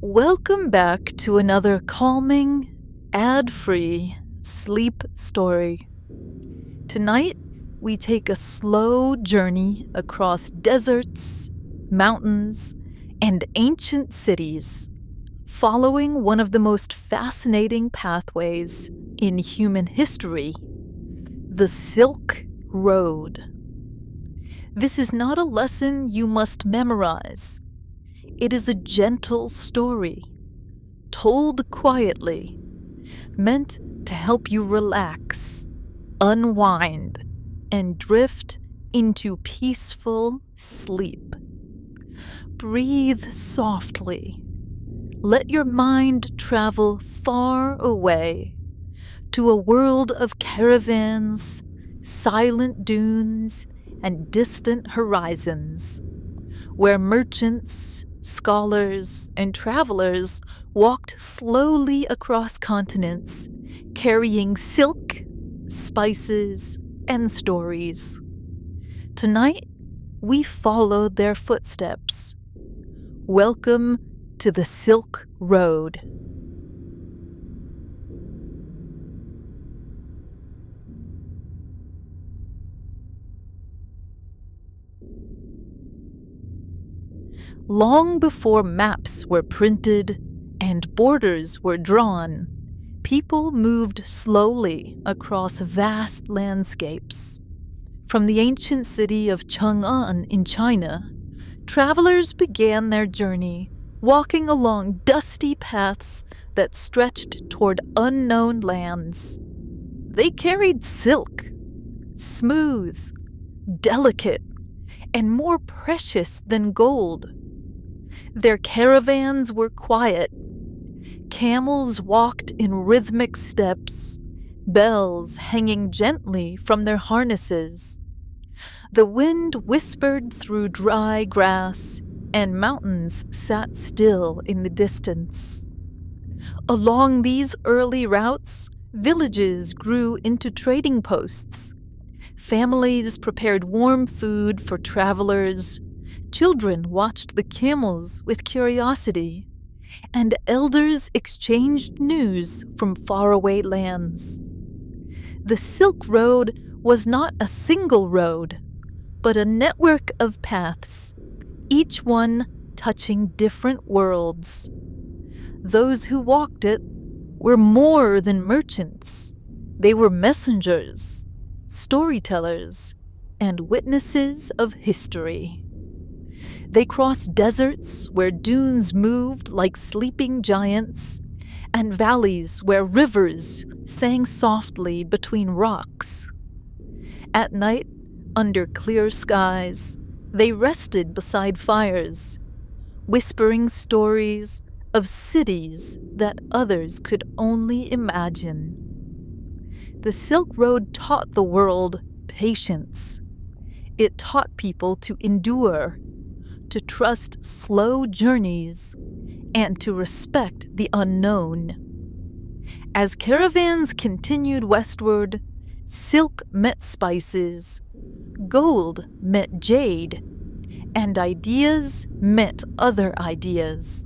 Welcome back to another calming, ad-free sleep story. Tonight, we take a slow journey across deserts, mountains, and ancient cities, following one of the most fascinating pathways in human history, the Silk Road. This is not a lesson you must memorize. It is a gentle story, told quietly, meant to help you relax, unwind, and drift into peaceful sleep. Breathe softly. Let your mind travel far away to a world of caravans, silent dunes, and distant horizons, where merchants, scholars, and travelers walked slowly across continents, carrying silk, spices, and stories. Tonight, we followed their footsteps. Welcome to the Silk Road. Long before maps were printed and borders were drawn, people moved slowly across vast landscapes. From the ancient city of Chang'an in China, travelers began their journey, walking along dusty paths that stretched toward unknown lands. They carried silk, smooth, delicate, and more precious than gold. Their caravans were quiet. Camels walked in rhythmic steps, bells hanging gently from their harnesses. The wind whispered through dry grass, and mountains sat still in the distance. Along these early routes, villages grew into trading posts. Families prepared warm food for travelers. Children watched the camels with curiosity, and elders exchanged news from faraway lands. The Silk Road was not a single road, but a network of paths, each one touching different worlds. Those who walked it were more than merchants. They were messengers, storytellers, and witnesses of history. They crossed deserts where dunes moved like sleeping giants, and valleys where rivers sang softly between rocks. At night, under clear skies, they rested beside fires, whispering stories of cities that others could only imagine. The Silk Road taught the world patience. It taught people to endure, to trust slow journeys, and to respect the unknown. As caravans continued westward, silk met spices, gold met jade, and ideas met other ideas.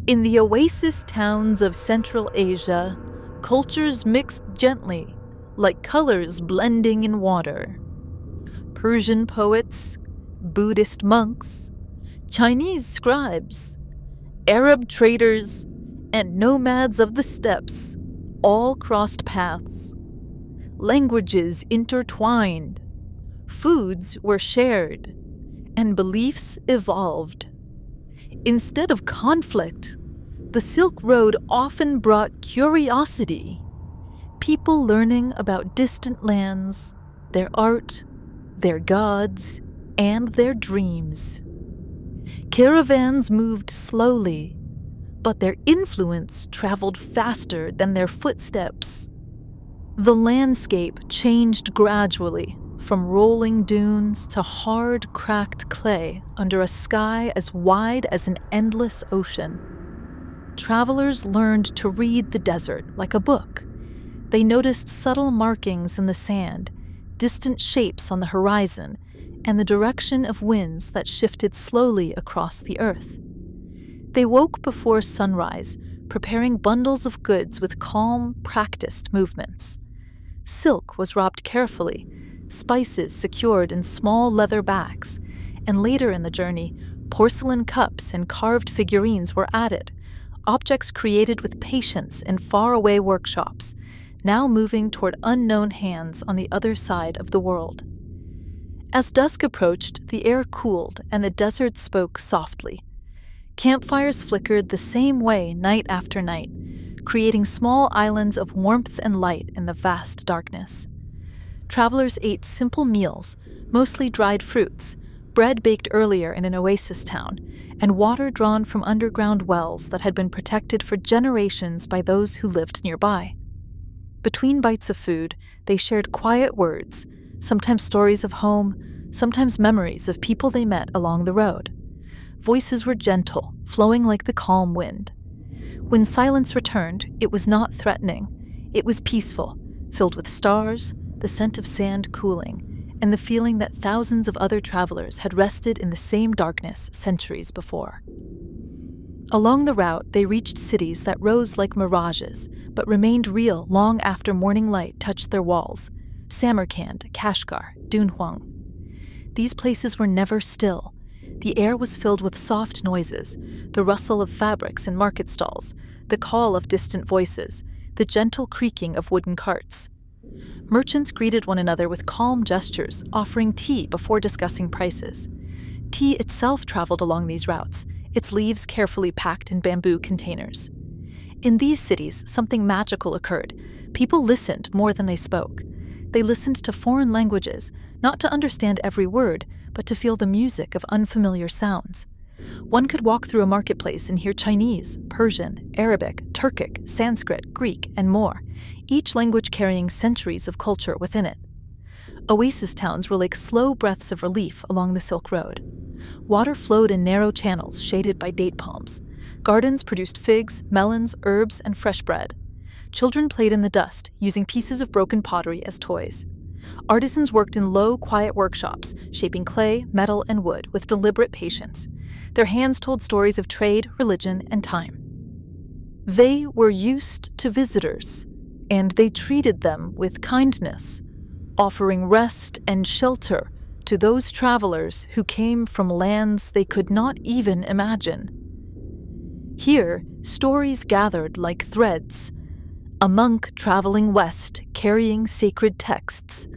In the oasis towns of Central Asia, cultures mixed gently, like colors blending in water. Persian poets, Buddhist monks, Chinese scribes, Arab traders, and nomads of the steppes all crossed paths. Languages intertwined, foods were shared, and beliefs evolved. Instead of conflict, the Silk Road often brought curiosity, people learning about distant lands, their art, their gods, and their dreams. Caravans moved slowly, but their influence traveled faster than their footsteps. The landscape changed gradually, from rolling dunes to hard, cracked clay under a sky as wide as an endless ocean. Travelers learned to read the desert like a book. They noticed subtle markings in the sand, distant shapes on the horizon, and the direction of winds that shifted slowly across the earth. They woke before sunrise, preparing bundles of goods with calm, practiced movements. Silk was wrapped carefully, spices secured in small leather bags, and later in the journey, porcelain cups and carved figurines were added, objects created with patience in faraway workshops, now moving toward unknown hands on the other side of the world. As dusk approached, the air cooled and the desert spoke softly. Campfires flickered the same way night after night, creating small islands of warmth and light in the vast darkness. Travelers ate simple meals, mostly dried fruits, bread baked earlier in an oasis town, and water drawn from underground wells that had been protected for generations by those who lived nearby. Between bites of food, they shared quiet words, sometimes stories of home, sometimes memories of people they met along the road. Voices were gentle, flowing like the calm wind. When silence returned, it was not threatening. It was peaceful, filled with stars, the scent of sand cooling, and the feeling that thousands of other travelers had rested in the same darkness centuries before. Along the route, they reached cities that rose like mirages, but remained real long after morning light touched their walls: Samarkand, Kashgar, Dunhuang. These places were never still. The air was filled with soft noises, the rustle of fabrics in market stalls, the call of distant voices, the gentle creaking of wooden carts. Merchants greeted one another with calm gestures, offering tea before discussing prices. Tea itself traveled along these routes, its leaves carefully packed in bamboo containers. In these cities, something magical occurred. People listened more than they spoke. They listened to foreign languages, not to understand every word, but to feel the music of unfamiliar sounds. One could walk through a marketplace and hear Chinese, Persian, Arabic, Turkic, Sanskrit, Greek, and more, each language carrying centuries of culture within it. Oasis towns were like slow breaths of relief along the Silk Road. Water flowed in narrow channels shaded by date palms. Gardens produced figs, melons, herbs, and fresh bread. Children played in the dust, using pieces of broken pottery as toys. Artisans worked in low, quiet workshops, shaping clay, metal, and wood with deliberate patience. Their hands told stories of trade, religion, and time. They were used to visitors, and they treated them with kindness, offering rest and shelter to those travelers who came from lands they could not even imagine. Here, stories gathered like threads: a monk traveling west carrying sacred texts,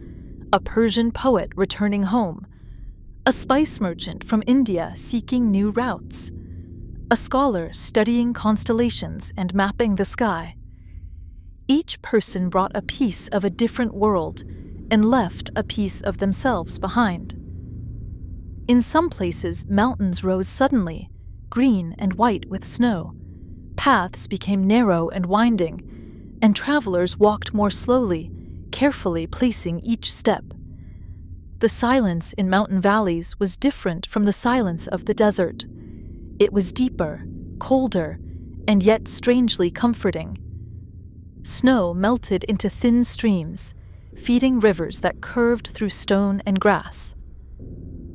a Persian poet returning home, a spice merchant from India seeking new routes, a scholar studying constellations and mapping the sky. Each person brought a piece of a different world and left a piece of themselves behind. In some places, mountains rose suddenly, green and white with snow. Paths became narrow and winding, and travelers walked more slowly, carefully placing each step. The silence in mountain valleys was different from the silence of the desert. It was deeper, colder, and yet strangely comforting. Snow melted into thin streams, feeding rivers that curved through stone and grass.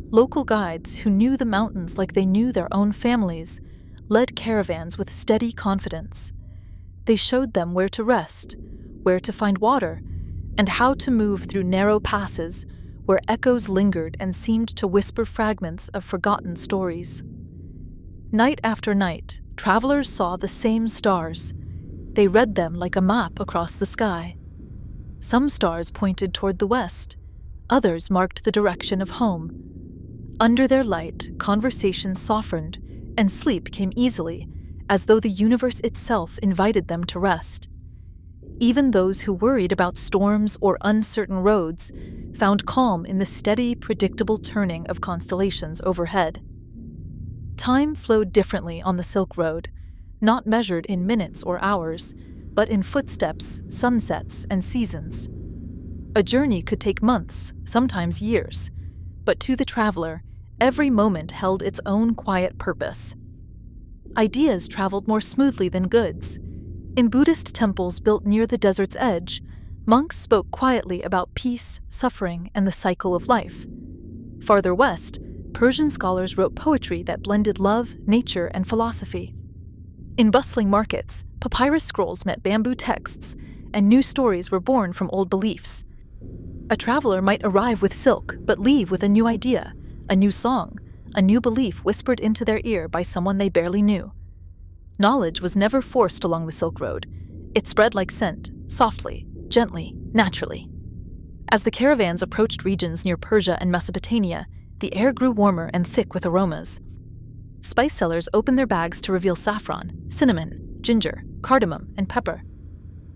Local guides who knew the mountains like they knew their own families led caravans with steady confidence. They showed them where to rest, where to find water, and how to move through narrow passes where echoes lingered and seemed to whisper fragments of forgotten stories. Night after night, travelers saw the same stars. They read them like a map across the sky. Some stars pointed toward the west, others marked the direction of home. Under their light, conversation softened, and sleep came easily, as though the universe itself invited them to rest. Even those who worried about storms or uncertain roads found calm in the steady, predictable turning of constellations overhead. Time flowed differently on the Silk Road, not measured in minutes or hours, but in footsteps, sunsets, and seasons. A journey could take months, sometimes years, but to the traveler, every moment held its own quiet purpose. Ideas traveled more smoothly than goods. In Buddhist temples built near the desert's edge, monks spoke quietly about peace, suffering, and the cycle of life. Farther west, Persian scholars wrote poetry that blended love, nature, and philosophy. In bustling markets, papyrus scrolls met bamboo texts, and new stories were born from old beliefs. A traveler might arrive with silk, but leave with a new idea, a new song, a new belief whispered into their ear by someone they barely knew. Knowledge was never forced along the Silk Road. It spread like scent, softly, gently, naturally. As the caravans approached regions near Persia and Mesopotamia, the air grew warmer and thick with aromas. Spice sellers opened their bags to reveal saffron, cinnamon, ginger, cardamom, and pepper.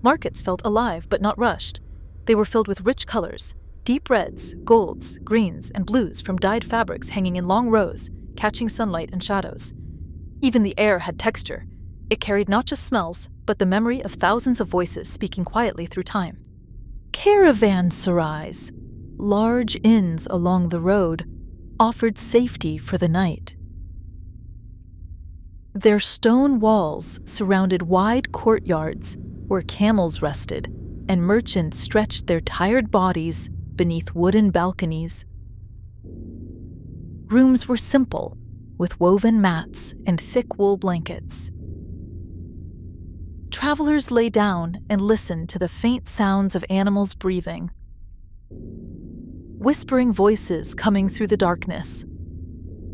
Markets felt alive but not rushed. They were filled with rich colors, deep reds, golds, greens, and blues from dyed fabrics hanging in long rows, catching sunlight and shadows. Even the air had texture. It carried not just smells, but the memory of thousands of voices speaking quietly through time. Caravanserais, large inns along the road, offered safety for the night. Their stone walls surrounded wide courtyards where camels rested, and merchants stretched their tired bodies beneath wooden balconies. Rooms were simple, with woven mats and thick wool blankets. Travelers lay down and listened to the faint sounds of animals breathing, whispering voices coming through the darkness,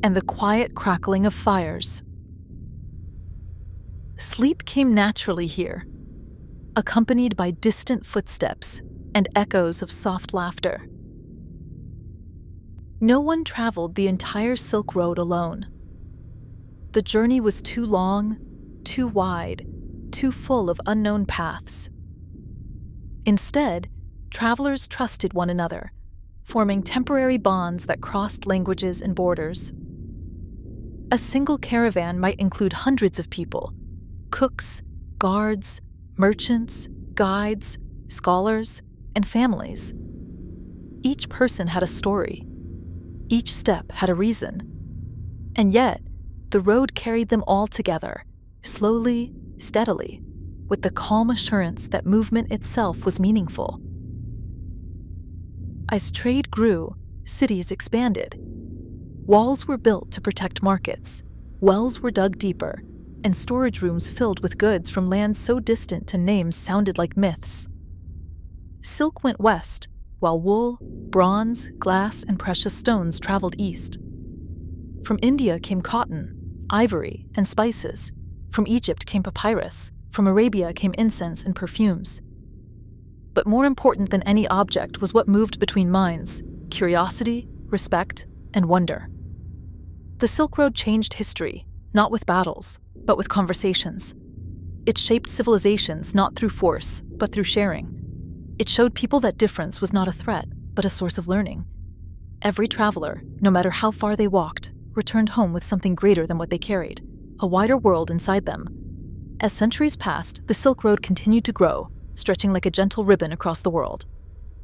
and the quiet crackling of fires. Sleep came naturally here, accompanied by distant footsteps and echoes of soft laughter. No one traveled the entire Silk Road alone. The journey was too long, too wide, too full of unknown paths. Instead, travelers trusted one another, forming temporary bonds that crossed languages and borders. A single caravan might include hundreds of people: cooks, guards, merchants, guides, scholars, and families. Each person had a story. Each step had a reason. And yet, the road carried them all together, slowly, steadily, with the calm assurance that movement itself was meaningful. As trade grew, cities expanded. Walls were built to protect markets, wells were dug deeper, and storage rooms filled with goods from lands so distant to names sounded like myths. Silk went west, while wool, bronze, glass, and precious stones traveled east. From India came cotton, ivory, and spices. From Egypt came papyrus. From Arabia came incense and perfumes. But more important than any object was what moved between minds: curiosity, respect, and wonder. The Silk Road changed history, not with battles, but with conversations. It shaped civilizations not through force, but through sharing. It showed people that difference was not a threat, but a source of learning. Every traveler, no matter how far they walked, returned home with something greater than what they carried, a wider world inside them. As centuries passed, the Silk Road continued to grow, stretching like a gentle ribbon across the world.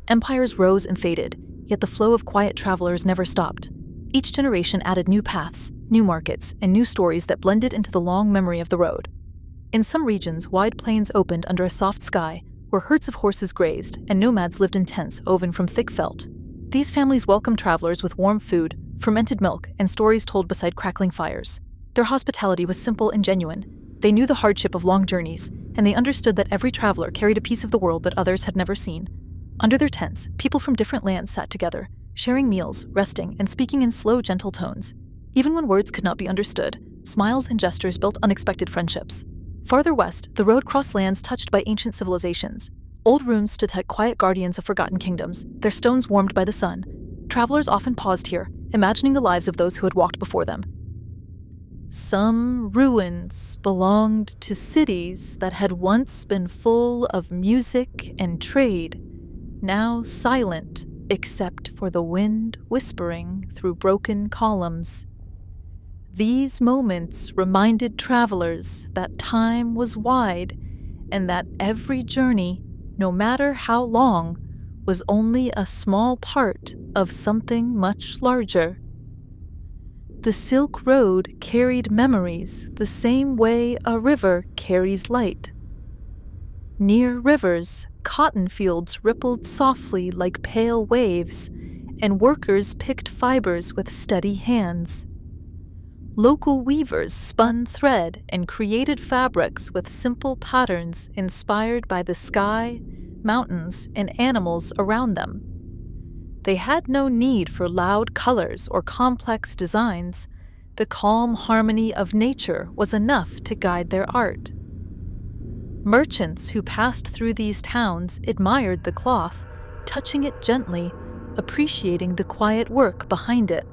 Empires rose and faded, yet the flow of quiet travelers never stopped. Each generation added new paths, new markets, and new stories that blended into the long memory of the road. In some regions, wide plains opened under a soft sky, where herds of horses grazed and nomads lived in tents woven from thick felt. These families welcomed travelers with warm food, fermented milk, and stories told beside crackling fires. Their hospitality was simple and genuine. They knew the hardship of long journeys, and they understood that every traveler carried a piece of the world that others had never seen. Under their tents, people from different lands sat together, sharing meals, resting, and speaking in slow, gentle tones. Even when words could not be understood, smiles and gestures built unexpected friendships. Farther west, the road crossed lands touched by ancient civilizations. Old ruins stood like quiet guardians of forgotten kingdoms, their stones warmed by the sun. Travelers often paused here, imagining the lives of those who had walked before them. Some ruins belonged to cities that had once been full of music and trade, now silent except for the wind whispering through broken columns. These moments reminded travelers that time was wide and that every journey, no matter how long, was only a small part of something much larger. The Silk Road carried memories the same way a river carries light. Near rivers, cotton fields rippled softly like pale waves, and workers picked fibers with steady hands. Local weavers spun thread and created fabrics with simple patterns inspired by the sky, mountains, and animals around them. They had no need for loud colors or complex designs. The calm harmony of nature was enough to guide their art. Merchants who passed through these towns admired the cloth, touching it gently, appreciating the quiet work behind it.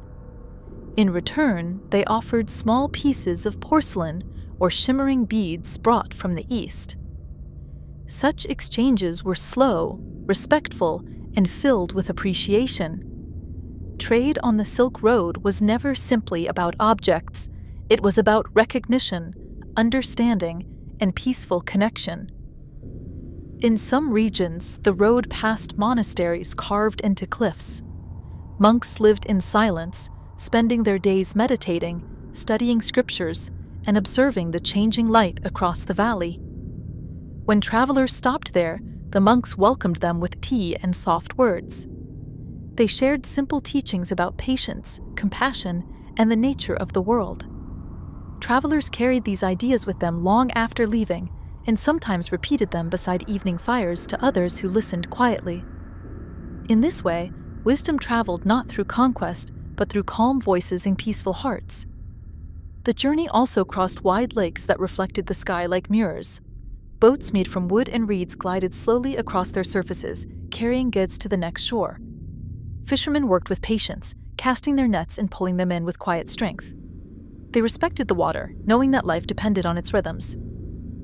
In return, they offered small pieces of porcelain or shimmering beads brought from the East. Such exchanges were slow, respectful, and filled with appreciation. Trade on the Silk Road was never simply about objects. It was about recognition, understanding, and peaceful connection. In some regions, the road passed monasteries carved into cliffs. Monks lived in silence, spending their days meditating, studying scriptures, and observing the changing light across the valley. When travelers stopped there, the monks welcomed them with tea and soft words. They shared simple teachings about patience, compassion, and the nature of the world. Travelers carried these ideas with them long after leaving, and sometimes repeated them beside evening fires to others who listened quietly. In this way, wisdom traveled not through conquest, but through calm voices and peaceful hearts. The journey also crossed wide lakes that reflected the sky like mirrors. Boats made from wood and reeds glided slowly across their surfaces, carrying goods to the next shore. Fishermen worked with patience, casting their nets and pulling them in with quiet strength. They respected the water, knowing that life depended on its rhythms.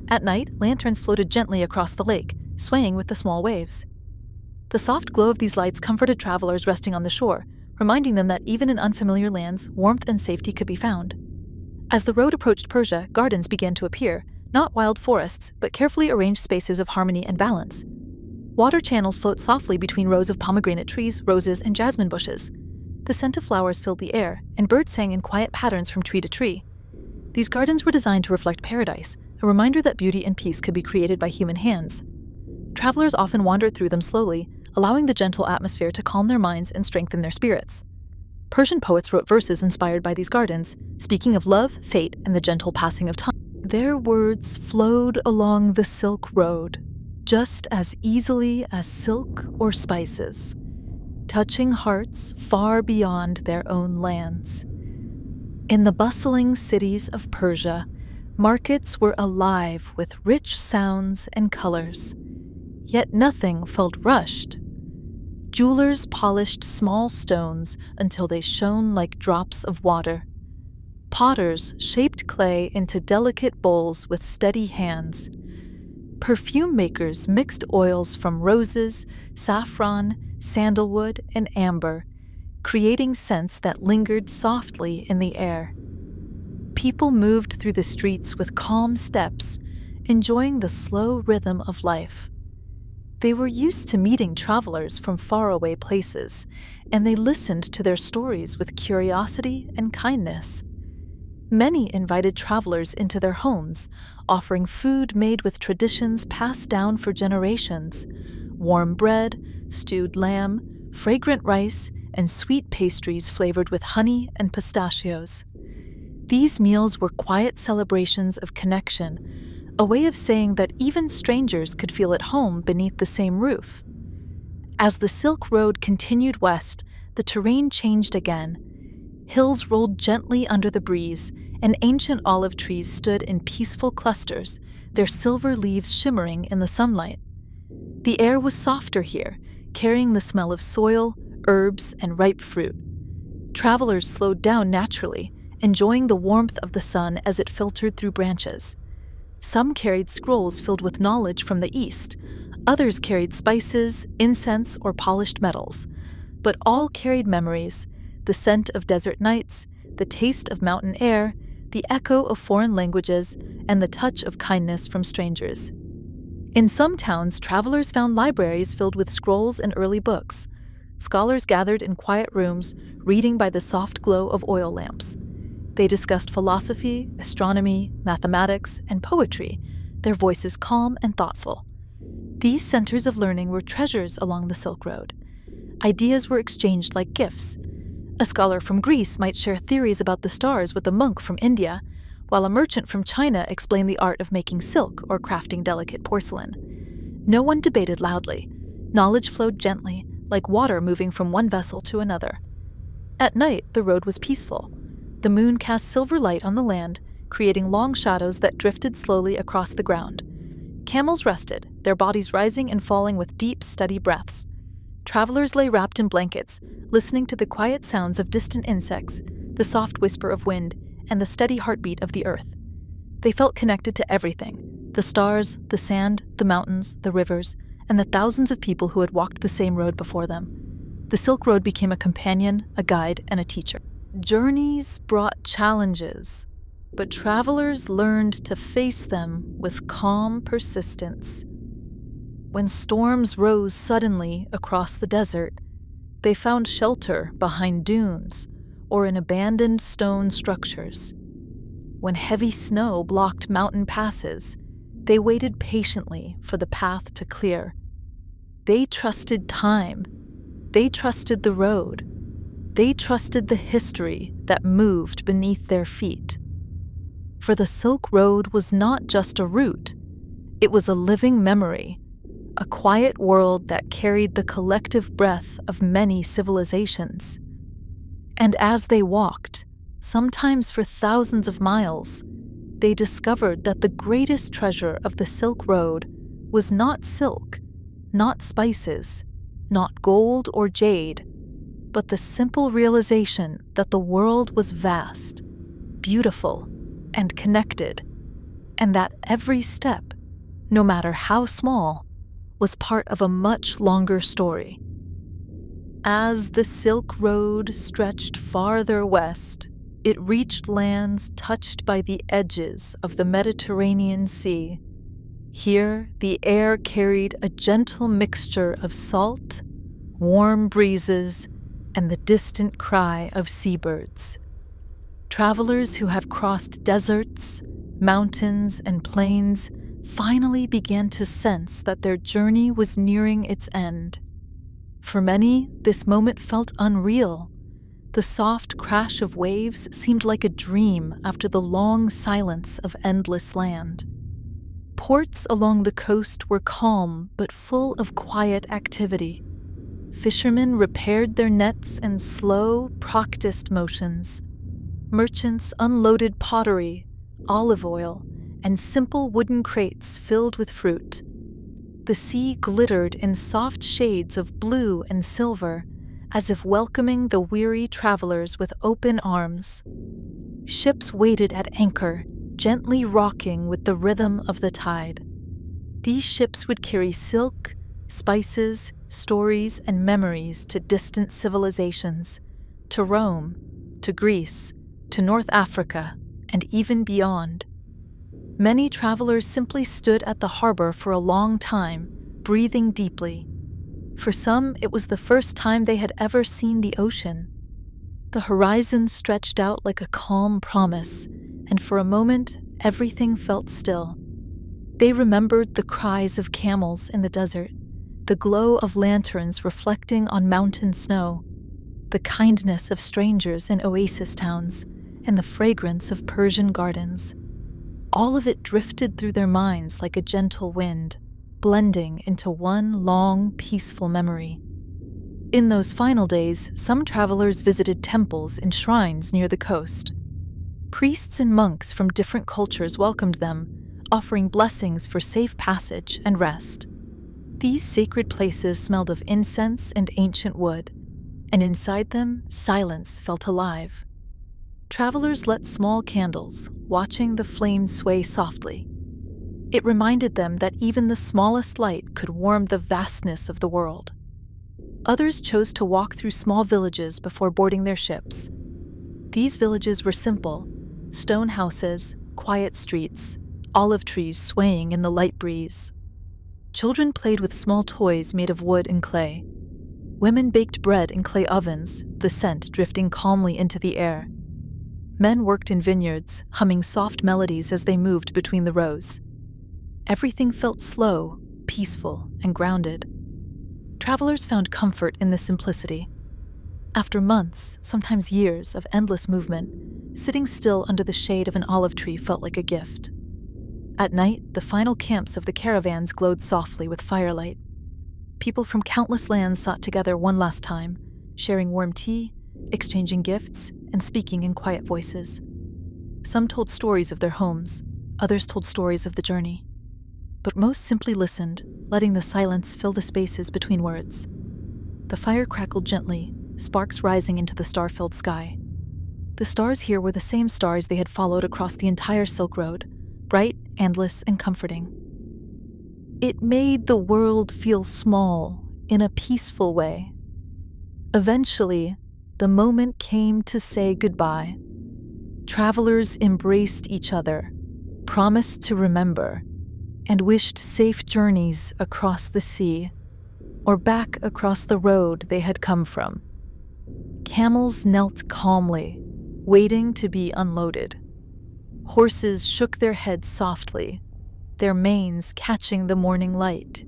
At night, lanterns floated gently across the lake, swaying with the small waves. The soft glow of these lights comforted travelers resting on the shore, reminding them that even in unfamiliar lands, warmth and safety could be found. As the road approached Persia, gardens began to appear, not wild forests, but carefully arranged spaces of harmony and balance. Water channels float softly between rows of pomegranate trees, roses, and jasmine bushes. The scent of flowers filled the air, and birds sang in quiet patterns from tree to tree. These gardens were designed to reflect paradise, a reminder that beauty and peace could be created by human hands. Travelers often wandered through them slowly, allowing the gentle atmosphere to calm their minds and strengthen their spirits. Persian poets wrote verses inspired by these gardens, speaking of love, fate, and the gentle passing of time. Their words flowed along the Silk Road, just as easily as silk or spices, touching hearts far beyond their own lands. In the bustling cities of Persia, markets were alive with rich sounds and colors, yet nothing felt rushed. Jewelers polished small stones until they shone like drops of water. Potters shaped clay into delicate bowls with steady hands. Perfume makers mixed oils from roses, saffron, sandalwood, and amber, creating scents that lingered softly in the air. People moved through the streets with calm steps, enjoying the slow rhythm of life. They were used to meeting travelers from faraway places, and they listened to their stories with curiosity and kindness. Many invited travelers into their homes, offering food made with traditions passed down for generations: warm bread, stewed lamb, fragrant rice, and sweet pastries flavored with honey and pistachios. These meals were quiet celebrations of connection, a way of saying that even strangers could feel at home beneath the same roof. As the Silk Road continued west, the terrain changed again. Hills rolled gently under the breeze, and ancient olive trees stood in peaceful clusters, their silver leaves shimmering in the sunlight. The air was softer here, carrying the smell of soil, herbs, and ripe fruit. Travelers slowed down naturally, enjoying the warmth of the sun as it filtered through branches. Some carried scrolls filled with knowledge from the East. Others carried spices, incense, or polished metals. But all carried memories: the scent of desert nights, the taste of mountain air, the echo of foreign languages, and the touch of kindness from strangers. In some towns, travelers found libraries filled with scrolls and early books. Scholars gathered in quiet rooms, reading by the soft glow of oil lamps. They discussed philosophy, astronomy, mathematics, and poetry, their voices calm and thoughtful. These centers of learning were treasures along the Silk Road. Ideas were exchanged like gifts. A scholar from Greece might share theories about the stars with a monk from India, while a merchant from China explained the art of making silk or crafting delicate porcelain. No one debated loudly. Knowledge flowed gently, like water moving from one vessel to another. At night, the road was peaceful. The moon cast silver light on the land, creating long shadows that drifted slowly across the ground. Camels rested, their bodies rising and falling with deep, steady breaths. Travelers lay wrapped in blankets, listening to the quiet sounds of distant insects, the soft whisper of wind, and the steady heartbeat of the earth. They felt connected to everything: the stars, the sand, the mountains, the rivers, and the thousands of people who had walked the same road before them. The Silk Road became a companion, a guide, and a teacher. Journeys brought challenges, but travelers learned to face them with calm persistence. When storms rose suddenly across the desert, they found shelter behind dunes or in abandoned stone structures. When heavy snow blocked mountain passes, they waited patiently for the path to clear. They trusted time. They trusted the road. They trusted the history that moved beneath their feet. For the Silk Road was not just a route, it was a living memory, a quiet world that carried the collective breath of many civilizations. And as they walked, sometimes for thousands of miles, they discovered that the greatest treasure of the Silk Road was not silk, not spices, not gold or jade, but the simple realization that the world was vast, beautiful, and connected, and that every step, no matter how small, was part of a much longer story. As the Silk Road stretched farther west, it reached lands touched by the edges of the Mediterranean Sea. Here, the air carried a gentle mixture of salt, warm breezes, and the distant cry of seabirds. Travelers who had crossed deserts, mountains, and plains finally began to sense that their journey was nearing its end. For many, this moment felt unreal. The soft crash of waves seemed like a dream after the long silence of endless land. Ports along the coast were calm but full of quiet activity. Fishermen repaired their nets in slow, practiced motions. Merchants unloaded pottery, olive oil, and simple wooden crates filled with fruit. The sea glittered in soft shades of blue and silver, as if welcoming the weary travelers with open arms. Ships waited at anchor, gently rocking with the rhythm of the tide. These ships would carry silk, spices, stories, and memories to distant civilizations, to Rome, to Greece, to North Africa, and even beyond. Many travelers simply stood at the harbor for a long time, breathing deeply. For some, it was the first time they had ever seen the ocean. The horizon stretched out like a calm promise, and for a moment, everything felt still. They remembered the cries of camels in the desert, the glow of lanterns reflecting on mountain snow, the kindness of strangers in oasis towns, and the fragrance of Persian gardens. All of it drifted through their minds like a gentle wind, blending into one long, peaceful memory. In those final days, some travelers visited temples and shrines near the coast. Priests and monks from different cultures welcomed them, offering blessings for safe passage and rest. These sacred places smelled of incense and ancient wood, and inside them, silence felt alive. Travelers lit small candles, watching the flames sway softly. It reminded them that even the smallest light could warm the vastness of the world. Others chose to walk through small villages before boarding their ships. These villages were simple: stone houses, quiet streets, olive trees swaying in the light breeze. Children played with small toys made of wood and clay. Women baked bread in clay ovens, the scent drifting calmly into the air. Men worked in vineyards, humming soft melodies as they moved between the rows. Everything felt slow, peaceful, and grounded. Travelers found comfort in the simplicity. After months, sometimes years, of endless movement, sitting still under the shade of an olive tree felt like a gift. At night, the final camps of the caravans glowed softly with firelight. People from countless lands sat together one last time, sharing warm tea, exchanging gifts, and speaking in quiet voices. Some told stories of their homes, others told stories of the journey. But most simply listened, letting the silence fill the spaces between words. The fire crackled gently, sparks rising into the star-filled sky. The stars here were the same stars they had followed across the entire Silk Road, bright, endless, and comforting. It made the world feel small in a peaceful way. Eventually, the moment came to say goodbye. Travelers embraced each other, promised to remember, and wished safe journeys across the sea or back across the road they had come from. Camels knelt calmly, waiting to be unloaded. Horses shook their heads softly, their manes catching the morning light.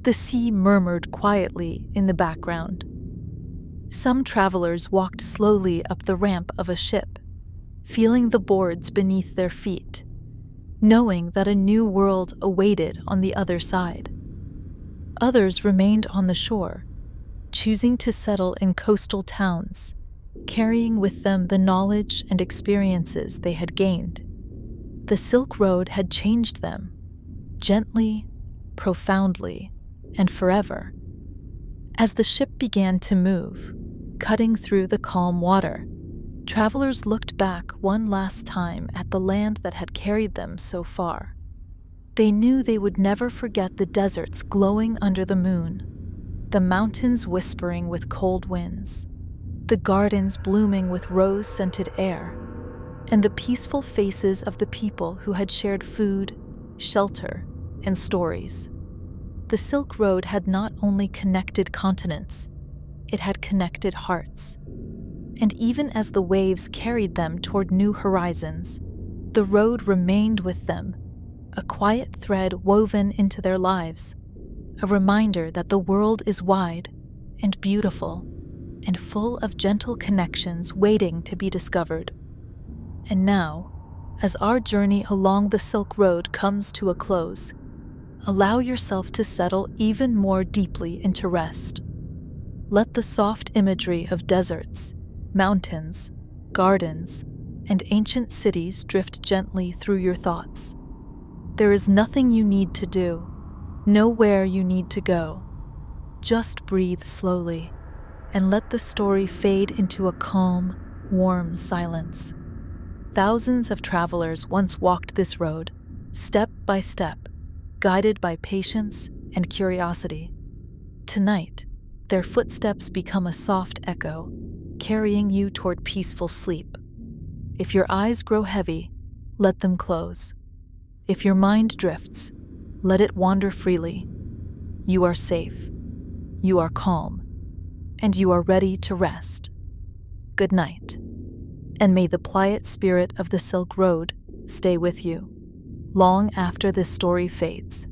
The sea murmured quietly in the background. Some travelers walked slowly up the ramp of a ship, feeling the boards beneath their feet, knowing that a new world awaited on the other side. Others remained on the shore, choosing to settle in coastal towns, carrying with them the knowledge and experiences they had gained. The Silk Road had changed them, gently, profoundly, and forever. As the ship began to move, cutting through the calm water, travelers looked back one last time at the land that had carried them so far. They knew they would never forget the deserts glowing under the moon, the mountains whispering with cold winds, the gardens blooming with rose-scented air, and the peaceful faces of the people who had shared food, shelter, and stories. The Silk Road had not only connected continents, it had connected hearts. And even as the waves carried them toward new horizons, the road remained with them, a quiet thread woven into their lives, a reminder that the world is wide and beautiful and full of gentle connections waiting to be discovered. And now, as our journey along the Silk Road comes to a close, allow yourself to settle even more deeply into rest. Let the soft imagery of deserts, mountains, gardens, and ancient cities drift gently through your thoughts. There is nothing you need to do, nowhere you need to go. Just breathe slowly and let the story fade into a calm, warm silence. Thousands of travelers once walked this road, step by step, guided by patience and curiosity. Tonight, their footsteps become a soft echo, carrying you toward peaceful sleep. If your eyes grow heavy, let them close. If your mind drifts, let it wander freely. You are safe, you are calm, and you are ready to rest. Good night, and may the quiet spirit of the Silk Road stay with you long after this story fades.